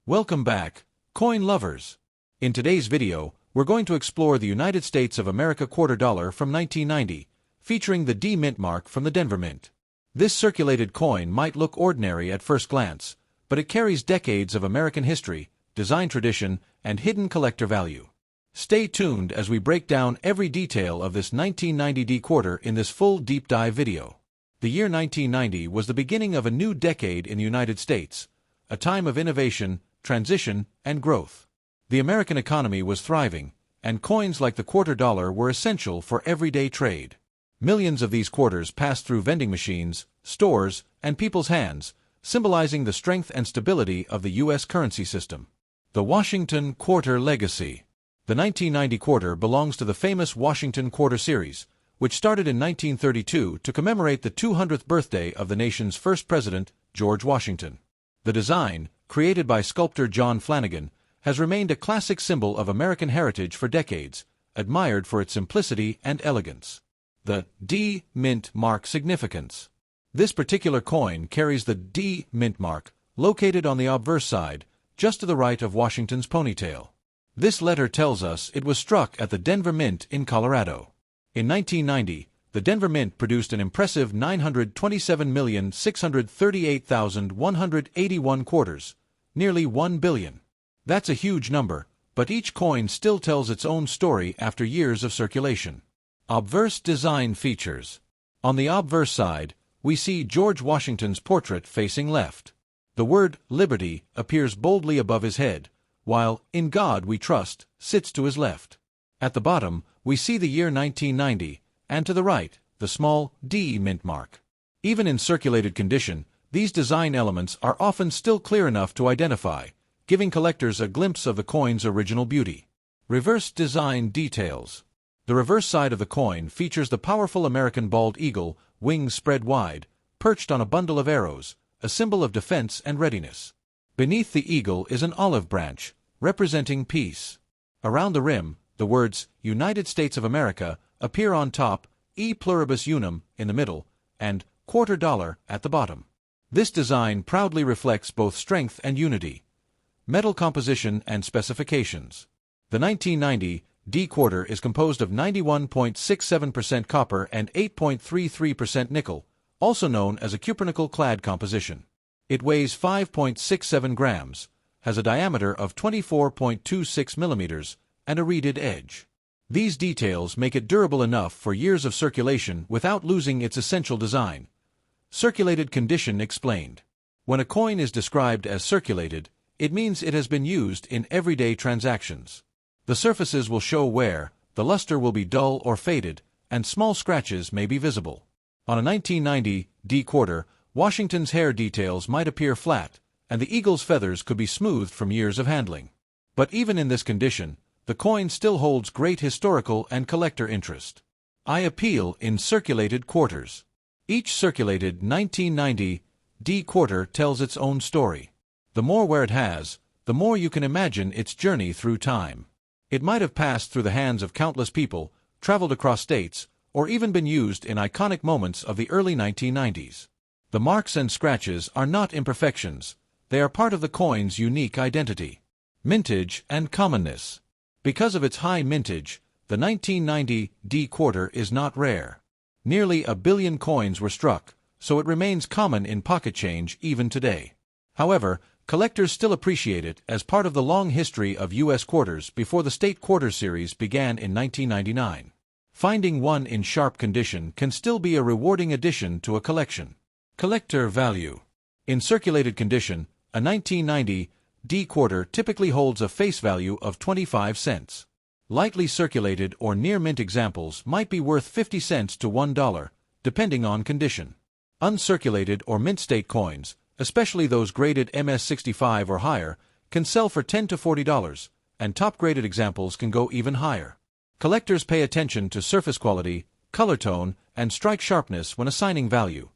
Welcome back, coin lovers! In today's video, we're going to explore the United States of America quarter dollar from 1990, featuring the D Mint mark from the Denver Mint. This circulated coin might look ordinary at first glance, but it carries decades of American history, design tradition, and hidden collector value. Stay tuned as we break down every detail of this 1990 D quarter in this full deep dive video. The year 1990 was the beginning of a new decade in the United States, a time of innovation, transition, and growth. The American economy was thriving, and coins like the quarter dollar were essential for everyday trade. Millions of these quarters passed through vending machines, stores, and people's hands, symbolizing the strength and stability of the U.S. currency system. The Washington Quarter Legacy. The 1990 quarter belongs to the famous Washington Quarter series, which started in 1932 to commemorate the 200th birthday of the nation's first president, George Washington. The design, created by sculptor John Flanagan, has remained a classic symbol of American heritage for decades, admired for its simplicity and elegance. The D Mint mark significance. This particular coin carries the D Mint mark, located on the obverse side, just to the right of Washington's ponytail. This letter tells us it was struck at the Denver Mint in Colorado. In 1990, the Denver Mint produced an impressive 927,638,181 quarters, nearly 1 billion. That's a huge number, but each coin still tells its own story after years of circulation. Obverse design features. On the obverse side, we see George Washington's portrait facing left. The word Liberty appears boldly above his head, while In God We Trust sits to his left. At the bottom, we see the year 1990, and to the right, the small D Mint mark. Even in circulated condition, these design elements are often still clear enough to identify, giving collectors a glimpse of the coin's original beauty. Reverse design details. The reverse side of the coin features the powerful American bald eagle, wings spread wide, perched on a bundle of arrows, a symbol of defense and readiness. Beneath the eagle is an olive branch, representing peace. Around the rim, the words United States of America appear on top, E pluribus unum in the middle, and quarter dollar at the bottom. This design proudly reflects both strength and unity. Metal composition and specifications. The 1990 D quarter is composed of 91.67% copper and 8.33% nickel, also known as a cupronickel-clad composition. It weighs 5.67 grams, has a diameter of 24.26 millimeters, and a reeded edge. These details make it durable enough for years of circulation without losing its essential design. Circulated condition explained. When a coin is described as circulated, it means it has been used in everyday transactions. The surfaces will show wear, the luster will be dull or faded, and small scratches may be visible. On a 1990 D quarter, Washington's hair details might appear flat, and the eagle's feathers could be smoothed from years of handling. But even in this condition, the coin still holds great historical and collector interest. I appeal in circulated quarters. Each circulated 1990 D quarter tells its own story. The more wear it has, the more you can imagine its journey through time. It might have passed through the hands of countless people, traveled across states, or even been used in iconic moments of the early 1990s. The marks and scratches are not imperfections, they are part of the coin's unique identity. Mintage and commonness. Because of its high mintage, the 1990 D quarter is not rare. Nearly a billion coins were struck, so it remains common in pocket change even today. However, collectors still appreciate it as part of the long history of U.S. quarters before the state quarter series began in 1999. Finding one in sharp condition can still be a rewarding addition to a collection. Collector value. In circulated condition, a 1990 D quarter typically holds a face value of 25 cents. Lightly circulated or near-mint examples might be worth 50 cents to $1, depending on condition. Uncirculated or mint-state coins, especially those graded MS-65 or higher, can sell for $10 to $40, and top-graded examples can go even higher. Collectors pay attention to surface quality, color tone, and strike sharpness when assigning value.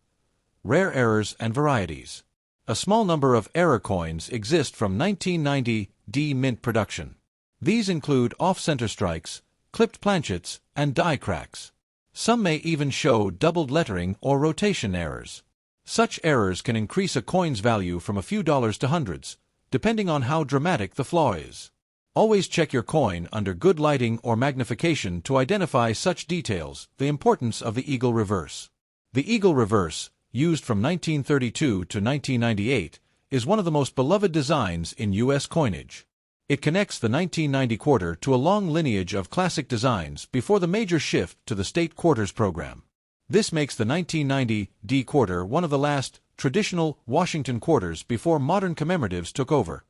Rare errors and varieties. A small number of error coins exist from 1990 D Mint production. These include off-center strikes, clipped planchets, and die cracks. Some may even show doubled lettering or rotation errors. Such errors can increase a coin's value from a few dollars to hundreds, depending on how dramatic the flaw is. Always check your coin under good lighting or magnification to identify such details. The importance of the eagle reverse. The eagle reverse, used from 1932 to 1998, is one of the most beloved designs in U.S. coinage. It connects the 1990 quarter to a long lineage of classic designs before the major shift to the state quarters program. This makes the 1990 D quarter one of the last traditional Washington quarters before modern commemoratives took over.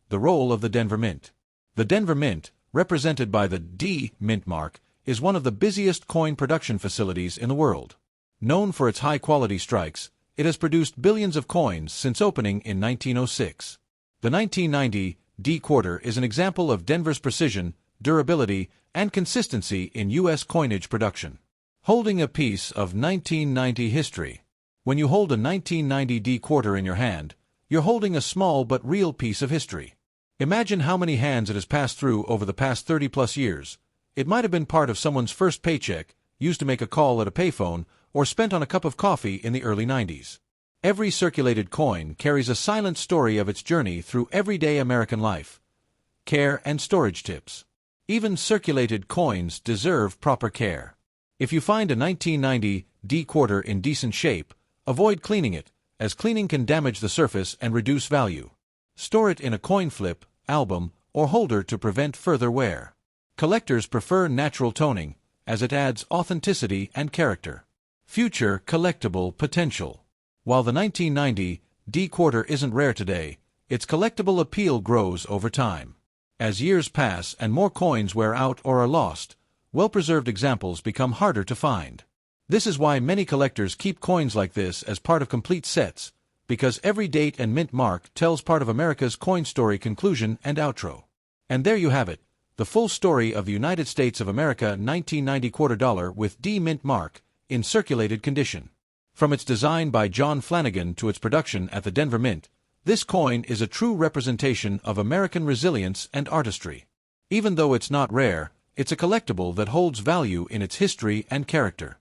The role of the Denver Mint. The Denver Mint, represented by the D mint mark, is one of the busiest coin production facilities in the world. Known for its high-quality strikes, it has produced billions of coins since opening in 1906. The 1990 D quarter is an example of Denver's precision, durability, and consistency in U.S. coinage production. Holding a piece of 1990 history. When you hold a 1990 D quarter in your hand, you're holding a small but real piece of history. Imagine how many hands it has passed through over the past 30-plus years. It might have been part of someone's first paycheck, used to make a call at a payphone, or spent on a cup of coffee in the early 90s. Every circulated coin carries a silent story of its journey through everyday American life. Care and storage tips. Even circulated coins deserve proper care. If you find a 1990 D quarter in decent shape, avoid cleaning it, as cleaning can damage the surface and reduce value. Store it in a coin flip, album, or holder to prevent further wear. Collectors prefer natural toning, as it adds authenticity and character. Future collectible potential. While the 1990 D quarter isn't rare today, its collectible appeal grows over time. As years pass and more coins wear out or are lost, well-preserved examples become harder to find. This is why many collectors keep coins like this as part of complete sets, because every date and mint mark tells part of America's coin story conclusion and outro. And there you have it, the full story of the United States of America 1990 quarter dollar with D mint mark, in circulated condition. From its design by John Flanagan to its production at the Denver Mint, this coin is a true representation of American resilience and artistry. Even though it's not rare, it's a collectible that holds value in its history and character.